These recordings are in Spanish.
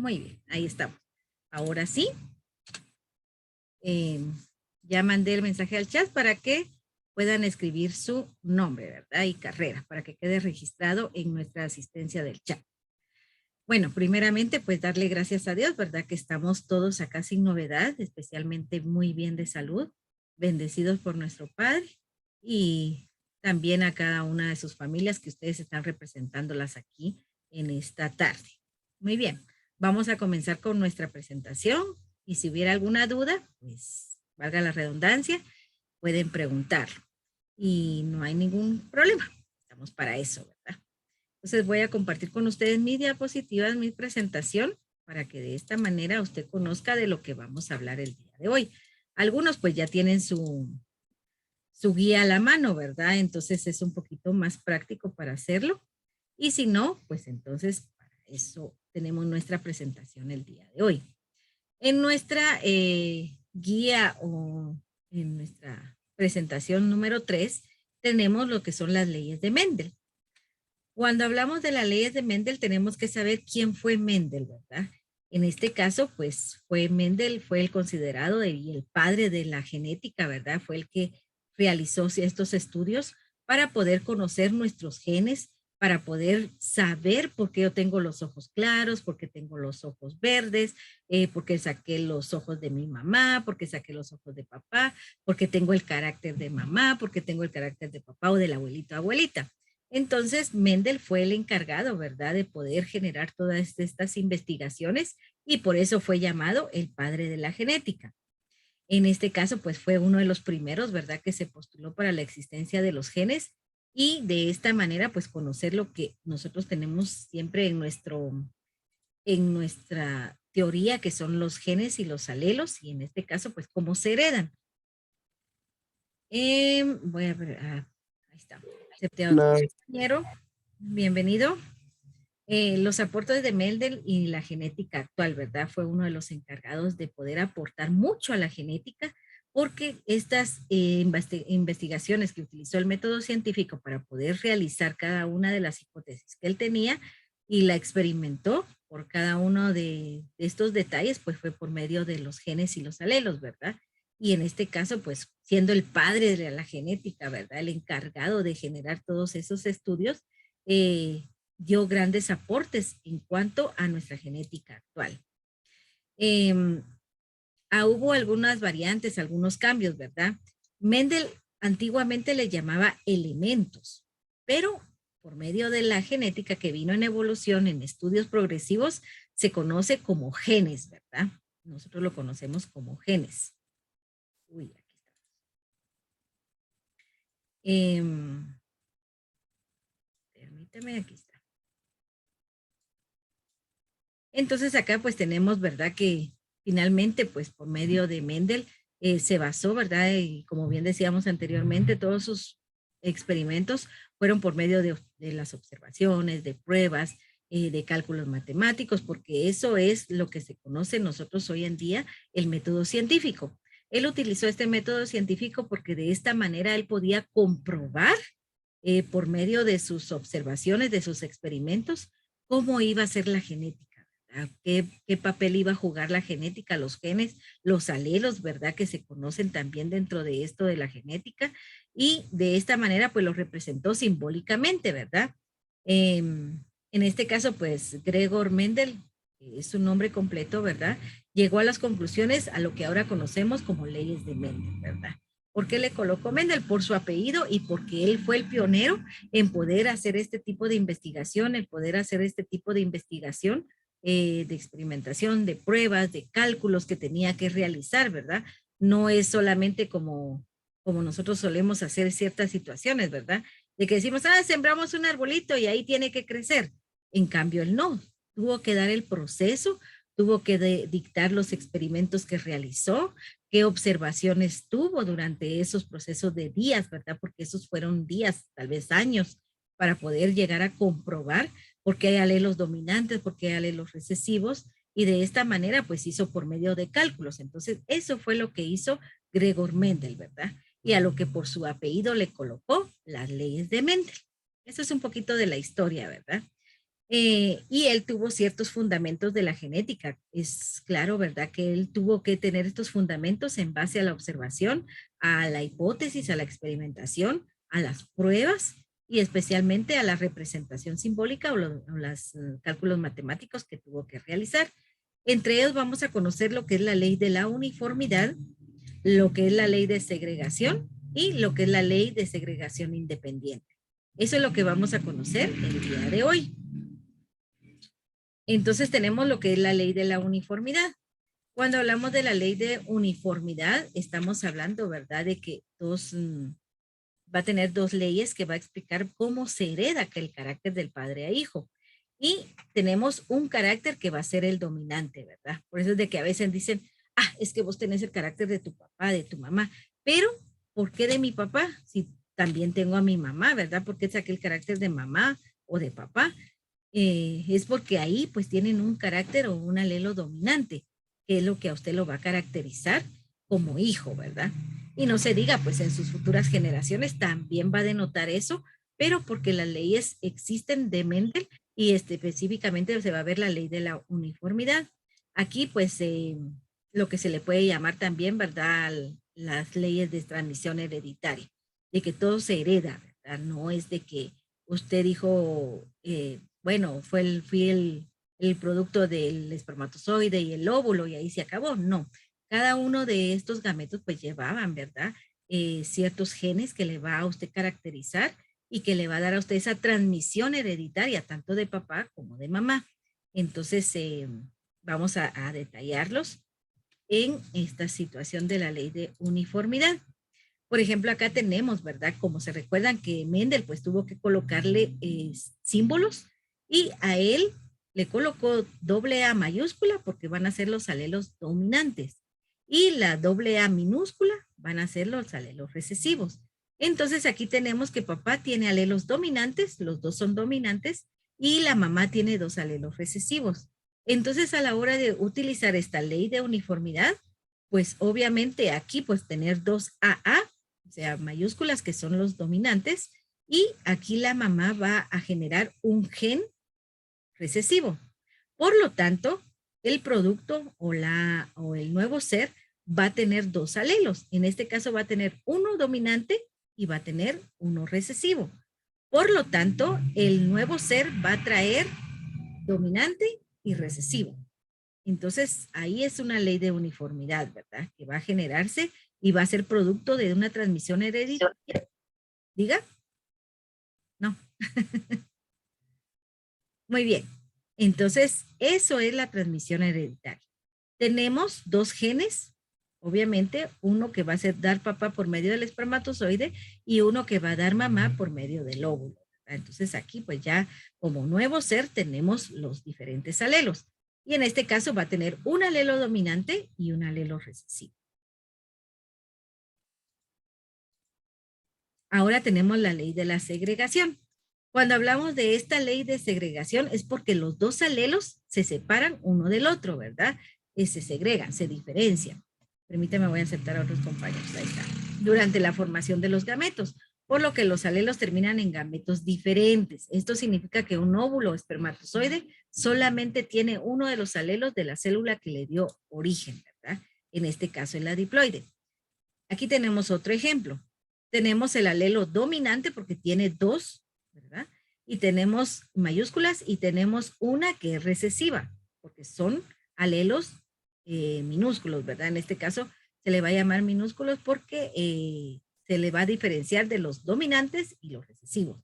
Muy bien, ahí estamos. Ahora sí, eh, ya mandé el mensaje al chat para que puedan escribir su nombre, ¿verdad? Y carrera, para que quede registrado en nuestra asistencia del chat. Bueno, primeramente, pues darle gracias a Dios, ¿verdad? Que estamos todos acá sin novedad, especialmente muy bien de salud, bendecidos por nuestro Padre y también a cada una de sus familias que ustedes están representándolas aquí en esta tarde. Muy bien, vamos a comenzar con nuestra presentación y si hubiera alguna duda, pues valga la redundancia, pueden preguntarlo y no hay ningún problema, estamos para eso, ¿verdad? Entonces voy a compartir con ustedes mis diapositivas, mi presentación, para que de esta manera usted conozca de lo que vamos a hablar el día de hoy. Algunos pues ya tienen su guía a la mano, ¿verdad? Entonces es un poquito más práctico para hacerlo. Y si no, pues entonces para eso tenemos nuestra presentación el día de hoy. En nuestra guía o en nuestra presentación número 3 tenemos lo que son las leyes de Mendel. Cuando hablamos de las leyes de Mendel, tenemos que saber quién fue Mendel, ¿verdad? En este caso, pues fue Mendel, fue el considerado y el padre de la genética, ¿verdad? Fue el que realizó estos estudios para poder conocer nuestros genes, para poder saber por qué yo tengo los ojos claros, por qué tengo los ojos verdes, por qué saqué los ojos de mi mamá, por qué saqué los ojos de papá, por qué tengo el carácter de mamá, por qué tengo el carácter de papá o del abuelito o abuelita. Entonces, Mendel fue el encargado, ¿verdad?, de poder generar todas estas investigaciones y por eso fue llamado el padre de la genética. En este caso, pues fue uno de los primeros, ¿verdad?, que se postuló para la existencia de los genes y de esta manera, pues conocer lo que nosotros tenemos siempre en nuestra teoría, que son los genes y los alelos, y en este caso, pues cómo se heredan. Voy a ver, ahí está. Acepté a otro compañero. Bienvenido. Los aportes de Mendel y la genética actual, ¿verdad? Fue uno de los encargados de poder aportar mucho a la genética porque estas investigaciones que utilizó el método científico para poder realizar cada una de las hipótesis que él tenía y la experimentó por cada uno de estos detalles, pues fue por medio de los genes y los alelos, ¿verdad? Y en este caso, pues siendo el padre de la genética, ¿verdad? El encargado de generar todos esos estudios, dio grandes aportes en cuanto a nuestra genética actual. Hubo algunas variantes, algunos cambios, ¿verdad? Mendel antiguamente le llamaba elementos, pero por medio de la genética que vino en evolución, en estudios progresivos, se conoce como genes, ¿verdad? Nosotros lo conocemos como genes. Uy, aquí está. Permíteme, aquí está. Entonces acá pues tenemos, ¿verdad? Que finalmente pues por medio de Mendel se basó, ¿verdad? Y como bien decíamos anteriormente, todos sus experimentos fueron por medio de las observaciones, de pruebas, de cálculos matemáticos, porque eso es lo que se conoce nosotros hoy en día, el método científico. Él utilizó este método científico porque de esta manera él podía comprobar por medio de sus observaciones, de sus experimentos, cómo iba a ser la genética. ¿Qué papel iba a jugar la genética, los genes, los alelos, ¿verdad? Que se conocen también dentro de esto de la genética y de esta manera pues lo representó simbólicamente, ¿verdad? En este caso pues Gregor Mendel, es su nombre completo, ¿verdad? Llegó a las conclusiones a lo que ahora conocemos como leyes de Mendel, ¿verdad? ¿Por qué le colocó Mendel? Por su apellido y porque él fue el pionero en poder hacer este tipo de investigación, el poder hacer este tipo de investigación de experimentación, de pruebas, de cálculos que tenía que realizar, ¿verdad? No es solamente como nosotros solemos hacer ciertas situaciones, ¿verdad? De que decimos, sembramos un arbolito y ahí tiene que crecer. En cambio, él no. Tuvo que dar el proceso, tuvo que dictar los experimentos que realizó, qué observaciones tuvo durante esos procesos de días, ¿verdad? Porque esos fueron días, tal vez años, para poder llegar a comprobar por qué hay alelos dominantes, por qué hay alelos recesivos, y de esta manera pues hizo por medio de cálculos. Entonces eso fue lo que hizo Gregor Mendel, ¿verdad? Y a lo que por su apellido le colocó las leyes de Mendel. Eso es un poquito de la historia, ¿verdad? Y él tuvo ciertos fundamentos de la genética. Es claro, ¿verdad? Que él tuvo que tener estos fundamentos en base a la observación, a la hipótesis, a la experimentación, a las pruebas y especialmente a la representación simbólica o los cálculos matemáticos que tuvo que realizar. Entre ellos vamos a conocer lo que es la ley de la uniformidad, lo que es la ley de segregación y lo que es la ley de segregación independiente. Eso es lo que vamos a conocer el día de hoy. Entonces tenemos lo que es la ley de la uniformidad. Cuando hablamos de la ley de uniformidad, estamos hablando, ¿verdad?, de que va a tener dos leyes que va a explicar cómo se hereda el carácter del padre a hijo. Y tenemos un carácter que va a ser el dominante, ¿verdad? Por eso es de que a veces dicen, es que vos tenés el carácter de tu papá, de tu mamá. Pero, ¿por qué de mi papá? Si también tengo a mi mamá, ¿verdad? ¿Por qué saqué el carácter de mamá o de papá? Es porque ahí pues tienen un carácter o un alelo dominante, que es lo que a usted lo va a caracterizar como hijo, ¿verdad? Y no se diga, pues en sus futuras generaciones también va a denotar eso, pero porque las leyes existen de Mendel y específicamente se va a ver la ley de la uniformidad. Aquí pues lo que se le puede llamar también, ¿verdad? Las leyes de transmisión hereditaria, de que todo se hereda, ¿verdad? No es de que usted dijo, bueno, fui el producto del espermatozoide y el óvulo y ahí se acabó. No, cada uno de estos gametos pues llevaban, ¿verdad? Ciertos genes que le va a usted caracterizar y que le va a dar a usted esa transmisión hereditaria, tanto de papá como de mamá. Entonces, vamos a detallarlos en esta situación de la ley de uniformidad. Por ejemplo, acá tenemos, ¿verdad? Como se recuerdan que Mendel pues tuvo que colocarle símbolos y a él le colocó doble A mayúscula porque van a ser los alelos dominantes y la doble A minúscula van a ser los alelos recesivos. Entonces aquí tenemos que papá tiene alelos dominantes, los dos son dominantes y la mamá tiene dos alelos recesivos. Entonces a la hora de utilizar esta ley de uniformidad, pues obviamente aquí pues tener dos AA, o sea, mayúsculas que son los dominantes, y aquí la mamá va a generar un gen recesivo. Por lo tanto, el producto o el nuevo ser va a tener dos alelos. En este caso va a tener uno dominante y va a tener uno recesivo. Por lo tanto, el nuevo ser va a traer dominante y recesivo. Entonces, ahí es una ley de uniformidad, ¿verdad? Que va a generarse y va a ser producto de una transmisión hereditaria. ¿Diga? No. Muy bien. Entonces, eso es la transmisión hereditaria. Tenemos dos genes, obviamente, uno que va a dar papá por medio del espermatozoide y uno que va a dar mamá por medio del óvulo. Entonces, aquí pues ya como nuevo ser tenemos los diferentes alelos. Y en este caso va a tener un alelo dominante y un alelo recesivo. Ahora tenemos la ley de la segregación. Cuando hablamos de esta ley de segregación es porque los dos alelos se separan uno del otro, ¿verdad? Se segregan, se diferencian. Permítame, voy a aceptar a otros compañeros. Ahí está. Durante la formación de los gametos, por lo que los alelos terminan en gametos diferentes. Esto significa que un óvulo espermatozoide solamente tiene uno de los alelos de la célula que le dio origen, ¿verdad? En este caso, el diploide. Aquí tenemos otro ejemplo. Tenemos el alelo dominante porque tiene dos, ¿verdad? Y tenemos mayúsculas y tenemos una que es recesiva, porque son alelos minúsculos, ¿verdad? En este caso se le va a llamar minúsculos porque se le va a diferenciar de los dominantes y los recesivos.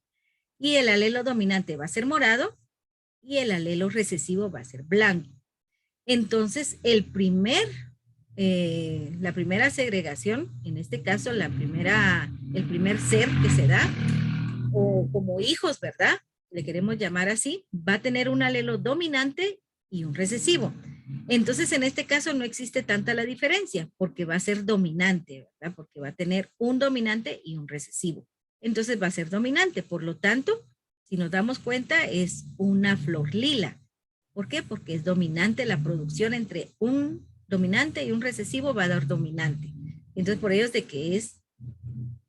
Y el alelo dominante va a ser morado y el alelo recesivo va a ser blanco. Entonces, la primera segregación, en este caso, el primer ser que se da, o como hijos, ¿verdad? Le queremos llamar así, va a tener un alelo dominante y un recesivo. Entonces, en este caso no existe tanta la diferencia, porque va a ser dominante, ¿verdad? Porque va a tener un dominante y un recesivo. Entonces va a ser dominante, por lo tanto, si nos damos cuenta, es una flor lila. ¿Por qué? Porque es dominante la producción entre un dominante y un recesivo va a dar dominante. Entonces, por ello es de que es,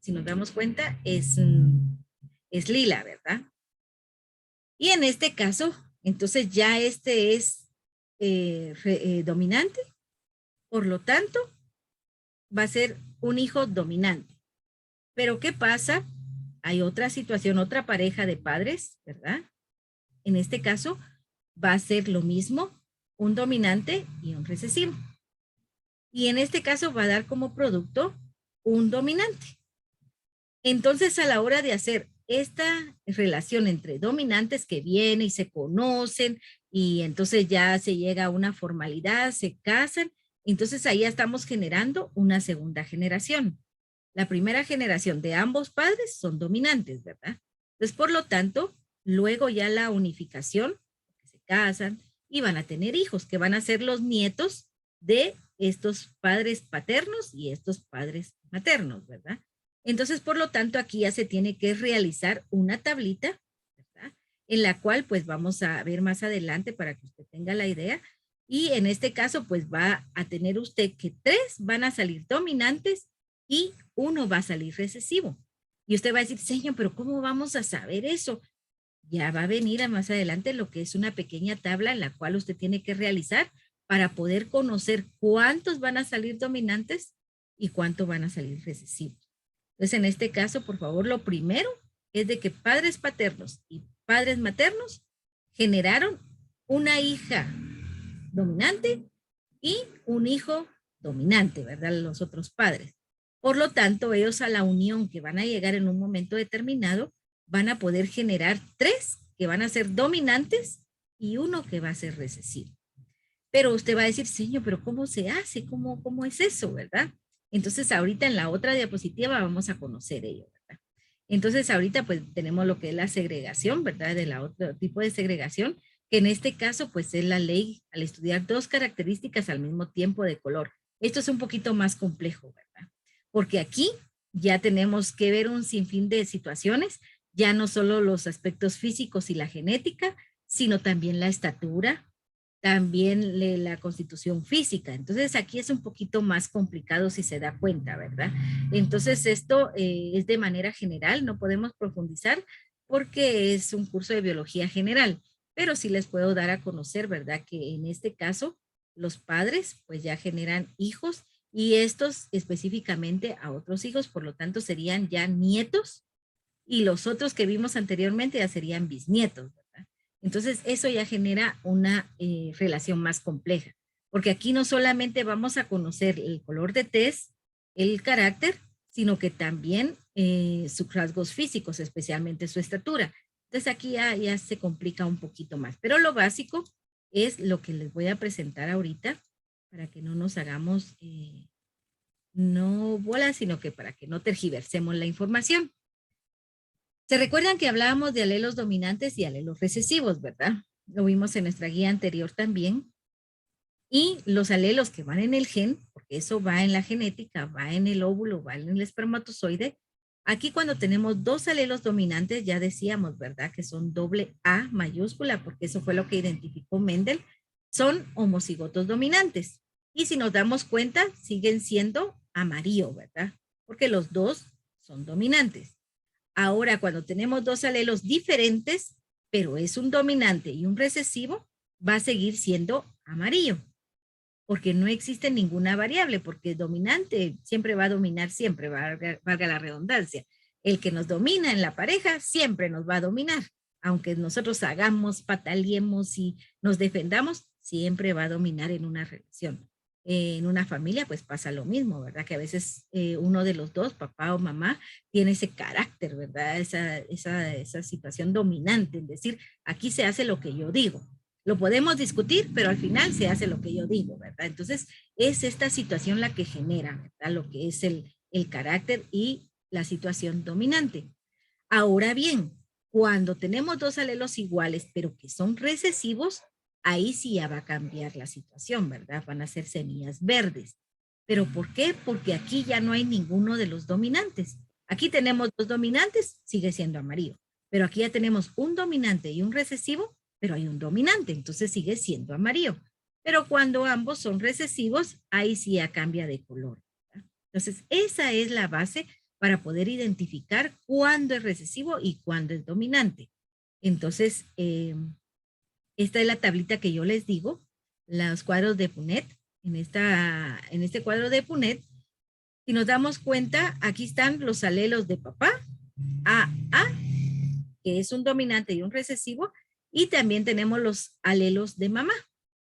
si nos damos cuenta, es lila, ¿verdad? Y en este caso, Entonces ya este es dominante, por lo tanto, va a ser un hijo dominante. Pero ¿qué pasa? Hay otra situación, otra pareja de padres, ¿verdad? En este caso, va a ser lo mismo, un dominante y un recesivo. Y en este caso va a dar como producto un dominante. Entonces, a la hora de hacer esta relación entre dominantes que vienen y se conocen y entonces ya se llega a una formalidad, se casan, entonces ahí ya estamos generando una segunda generación. La primera generación de ambos padres son dominantes, ¿verdad? Entonces, por lo tanto, luego ya la unificación, se casan y van a tener hijos, que van a ser los nietos de estos padres paternos y estos padres maternos, ¿verdad? Entonces, por lo tanto, aquí ya se tiene que realizar una tablita, ¿verdad? En la cual, pues, vamos a ver más adelante para que usted tenga la idea. Y en este caso, pues, va a tener usted que 3 van a salir dominantes y 1 va a salir recesivo. Y usted va a decir, señor, pero ¿cómo vamos a saber eso? Ya va a venir a más adelante lo que es una pequeña tabla en la cual usted tiene que realizar para poder conocer cuántos van a salir dominantes y cuántos van a salir recesivos. Entonces, en este caso, por favor, lo primero es de que padres paternos y padres maternos generaron una hija dominante y un hijo dominante, ¿verdad? Los otros padres. Por lo tanto, ellos a la unión que van a llegar en un momento determinado, van a poder generar 3 que van a ser dominantes y 1 que va a ser recesivo. Pero usted va a decir, señor, pero ¿cómo se hace? ¿Cómo es eso, verdad? Entonces, ahorita en la otra diapositiva vamos a conocer ello, ¿verdad? Entonces, ahorita pues tenemos lo que es la segregación, ¿verdad? De la otro tipo de segregación, que en este caso pues es la ley al estudiar 2 características al mismo tiempo de color. Esto es un poquito más complejo, ¿verdad? Porque aquí ya tenemos que ver un sinfín de situaciones, ya no solo los aspectos físicos y la genética, sino también la estatura, también la constitución física. Entonces aquí es un poquito más complicado si se da cuenta, ¿verdad? Entonces esto es de manera general, no podemos profundizar porque es un curso de biología general, pero sí les puedo dar a conocer, ¿verdad? Que en este caso los padres pues ya generan hijos y estos específicamente a otros hijos, por lo tanto serían ya nietos y los otros que vimos anteriormente ya serían bisnietos, ¿verdad? Entonces, eso ya genera una relación más compleja, porque aquí no solamente vamos a conocer el color de tez, el carácter, sino que también sus rasgos físicos, especialmente su estatura. Entonces, aquí ya se complica un poquito más, pero lo básico es lo que les voy a presentar ahorita para que no nos hagamos no bolas, sino que para que no tergiversemos la información. Se recuerdan que hablábamos de alelos dominantes y alelos recesivos, ¿verdad? Lo vimos en nuestra guía anterior también. Y los alelos que van en el gen, porque eso va en la genética, va en el óvulo, va en el espermatozoide. Aquí cuando tenemos 2 alelos dominantes, ya decíamos, ¿verdad? Que son doble A mayúscula, porque eso fue lo que identificó Mendel. Son homocigotos dominantes. Y si nos damos cuenta, siguen siendo amarillo, ¿verdad? Porque los 2 son dominantes. Ahora, cuando tenemos 2 alelos diferentes, pero es un dominante y un recesivo, va a seguir siendo amarillo, porque no existe ninguna variable, porque dominante siempre va a dominar siempre, valga la redundancia. El que nos domina en la pareja siempre nos va a dominar. Aunque nosotros hagamos, pataleemos y nos defendamos, siempre va a dominar en una relación. En una familia pues pasa lo mismo, ¿verdad? Que a veces uno de los dos, papá o mamá, tiene ese carácter, ¿verdad? Esa situación dominante, es decir, aquí se hace lo que yo digo. Lo podemos discutir, pero al final se hace lo que yo digo, ¿verdad? Entonces, es esta situación la que genera, ¿verdad? Lo que es el carácter y la situación dominante. Ahora bien, cuando tenemos 2 alelos iguales, pero que son recesivos, ahí sí ya va a cambiar la situación, ¿verdad? Van a ser semillas verdes. ¿Pero por qué? Porque aquí ya no hay ninguno de los dominantes. Aquí tenemos 2 dominantes, sigue siendo amarillo. Pero aquí ya tenemos un dominante y un recesivo, pero hay un dominante, entonces sigue siendo amarillo. Pero cuando ambos son recesivos, ahí sí ya cambia de color, ¿verdad? Entonces, esa es la base para poder identificar cuándo es recesivo y cuándo es dominante. Entonces, Esta es la tablita que yo les digo, los cuadros de Punnett. En este cuadro de Punnett, si nos damos cuenta, aquí están los alelos de papá, A, que es un dominante y un recesivo, y también tenemos los alelos de mamá,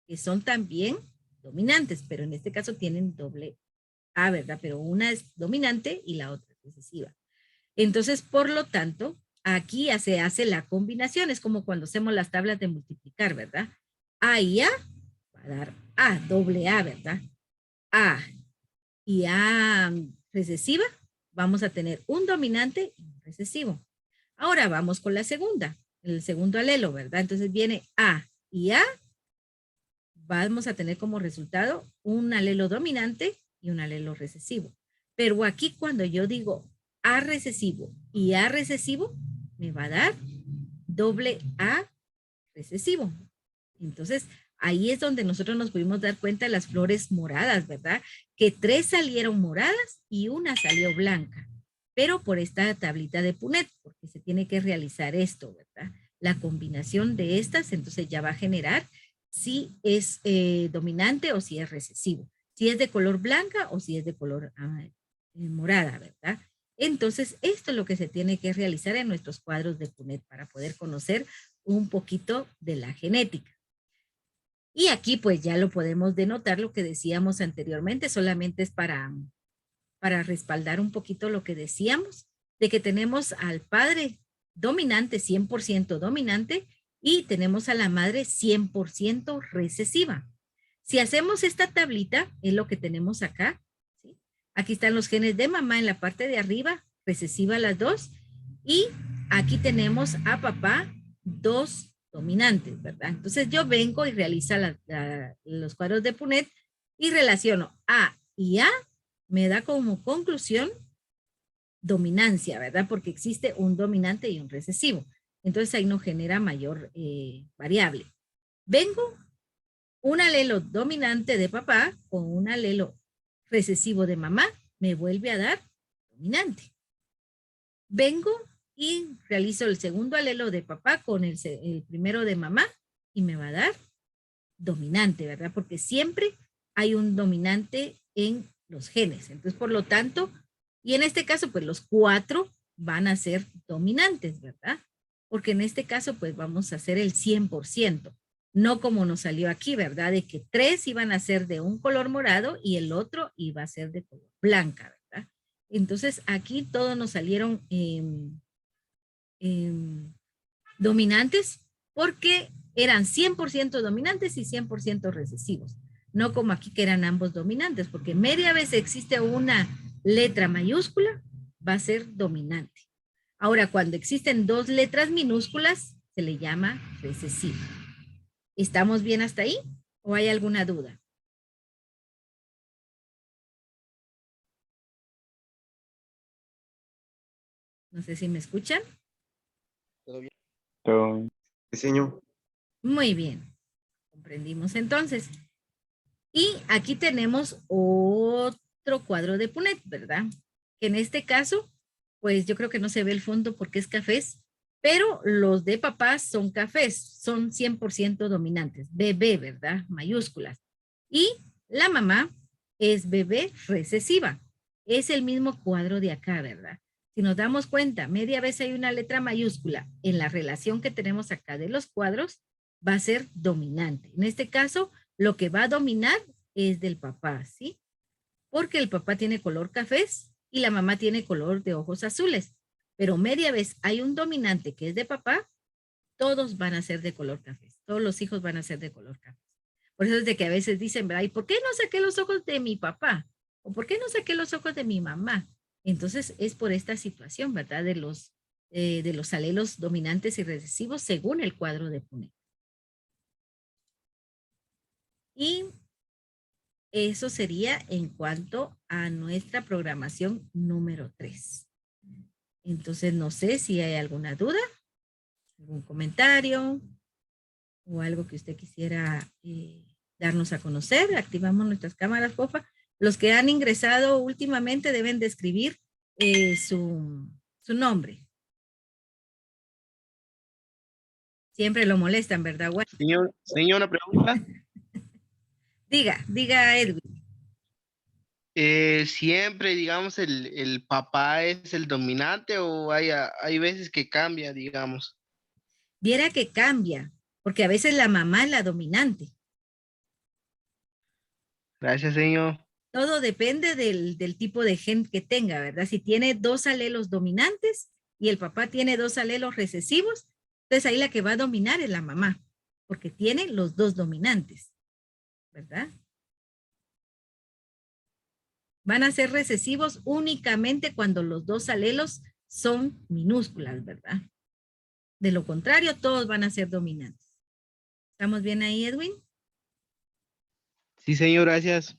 que son también dominantes, pero en este caso tienen doble A, ¿verdad? Pero una es dominante y la otra es recesiva. Entonces, por lo tanto, aquí se hace la combinación, es como cuando hacemos las tablas de multiplicar, ¿verdad? A y A va a dar A, doble A, ¿verdad? A y A recesiva, vamos a tener un dominante y un recesivo. Ahora vamos con la segunda, el segundo alelo, ¿verdad? Entonces viene A y A, vamos a tener como resultado un alelo dominante y un alelo recesivo. Pero aquí cuando yo digo A recesivo y A recesivo, me va a dar doble A recesivo. Entonces, ahí es donde nosotros nos pudimos dar cuenta de las flores moradas, ¿verdad? Que 3 salieron moradas y una salió blanca. Pero por esta tablita de Punnett, porque se tiene que realizar esto, ¿verdad? La combinación de estas, entonces ya va a generar si es dominante o si es recesivo. Si es de color blanca o si es de color morada, ¿verdad? Entonces, esto es lo que se tiene que realizar en nuestros cuadros de Punnett para poder conocer un poquito de la genética. Y aquí pues ya lo podemos denotar lo que decíamos anteriormente, solamente es para respaldar un poquito lo que decíamos, de que tenemos al padre dominante, 100% dominante, y tenemos a la madre 100% recesiva. Si hacemos esta tablita, es lo que tenemos acá, ¿sí? Aquí están los genes de mamá en la parte de arriba, recesiva las dos, y aquí tenemos a papá, dos dominantes, ¿verdad? Entonces yo vengo y realizo los cuadros de Punnett y relaciono A y A, me da como conclusión dominancia, ¿verdad? Porque existe un dominante y un recesivo. Entonces ahí no genera mayor variable. Vengo un alelo dominante de papá con un alelo recesivo de mamá, me vuelve a dar dominante. Vengo y realizo el segundo alelo de papá con el primero de mamá y me va a dar dominante, ¿verdad? Porque siempre hay un dominante en los genes. Entonces, por lo tanto, y en este caso, pues los 4 van a ser dominantes, ¿verdad? Porque en este caso, pues vamos a hacer el 100%. No como nos salió aquí, ¿verdad? De que 3 iban a ser de un color morado y el otro iba a ser de color blanca, ¿verdad? Entonces, aquí todos nos salieron dominantes porque eran 100% dominantes y 100% recesivos. No como aquí que eran ambos dominantes, porque media vez existe una letra mayúscula, va a ser dominante. Ahora, cuando existen dos letras minúsculas, se le llama recesivo. ¿Estamos bien hasta ahí? ¿O hay alguna duda? No sé si me escuchan. ¿Todo bien? Todo. Diseño. Muy bien. Comprendimos entonces. Y aquí tenemos otro cuadro de Punnett, ¿verdad? Que en este caso, pues yo creo que no se ve el fondo porque es cafés, pero los de papás son cafés, son 100% dominantes, BB, ¿verdad? Mayúsculas. Y la mamá es BB recesiva. Es el mismo cuadro de acá, ¿verdad? Si nos damos cuenta, media vez hay una letra mayúscula en la relación que tenemos acá de los cuadros, va a ser dominante. En este caso, lo que va a dominar es del papá, ¿sí? Porque el papá tiene color cafés y la mamá tiene color de ojos azules. Pero media vez hay un dominante que es de papá, todos van a ser de color café. Todos los hijos van a ser de color café. Por eso es de que a veces dicen, ¿verdad? ¿Y por qué no saqué los ojos de mi papá? ¿O por qué no saqué los ojos de mi mamá? Entonces es por esta situación, ¿verdad? De los alelos dominantes y recesivos según el cuadro de Punnett. Y eso sería en cuanto a nuestra programación número 3. Entonces, no sé si hay alguna duda, algún comentario o algo que usted quisiera darnos a conocer. Activamos nuestras cámaras, porfa. Los que han ingresado últimamente deben de escribir su nombre. Siempre lo molestan, ¿verdad, Juan? Señor, una pregunta. Diga Edwin. Siempre, digamos, el papá es el dominante o hay veces que cambia, digamos. Viera que cambia, porque a veces la mamá es la dominante. Gracias, señor. Todo depende del tipo de gen que tenga, ¿verdad? Si tiene dos alelos dominantes y el papá tiene dos alelos recesivos, entonces ahí la que va a dominar es la mamá, porque tiene los dos dominantes, ¿verdad? Van a ser recesivos únicamente cuando los dos alelos son minúsculas, ¿verdad? De lo contrario, todos van a ser dominantes. ¿Estamos bien ahí, Edwin? Sí, señor, gracias.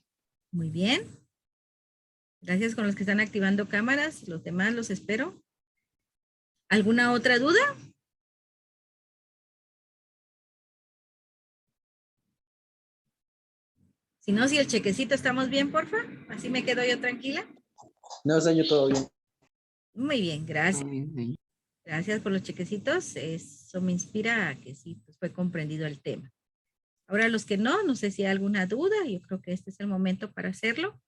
Muy bien. Gracias con los que están activando cámaras. Los demás los espero. ¿Alguna otra duda? Si no, si el chequecito estamos bien, porfa. Así me quedo yo tranquila. No, señor, todo bien. Muy bien, gracias. Gracias por los chequecitos. Eso me inspira a que sí, pues fue comprendido el tema. Ahora los que no sé si hay alguna duda. Yo creo que este es el momento para hacerlo.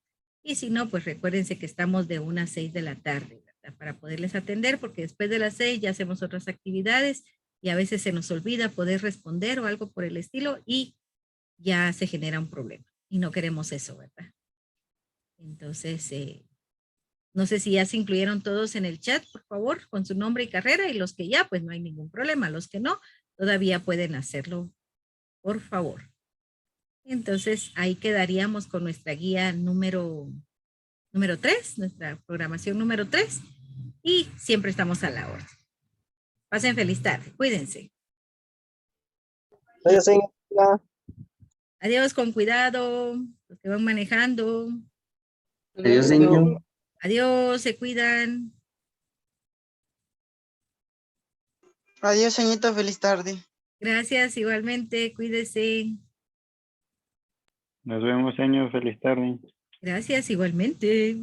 Y si no, pues recuérdense que estamos de 1 a 6 de la tarde, ¿verdad? Para poderles atender, porque después de las 6 ya hacemos otras actividades y a veces se nos olvida poder responder o algo por el estilo y ya se genera un problema. Y no queremos eso, ¿verdad? Entonces, no sé si ya se incluyeron todos en el chat, por favor, con su nombre y carrera, y los que ya, pues no hay ningún problema. Los que no, todavía pueden hacerlo, por favor. Entonces, ahí quedaríamos con nuestra guía número 3, nuestra programación número 3, y siempre estamos a la orden. Pasen feliz tarde, cuídense. Gracias, señor. Adiós, con cuidado, los que van manejando. Adiós, señor. Adiós, se cuidan. Adiós, señorita, feliz tarde. Gracias, igualmente, cuídese. Nos vemos, señor. Feliz tarde. Gracias, igualmente.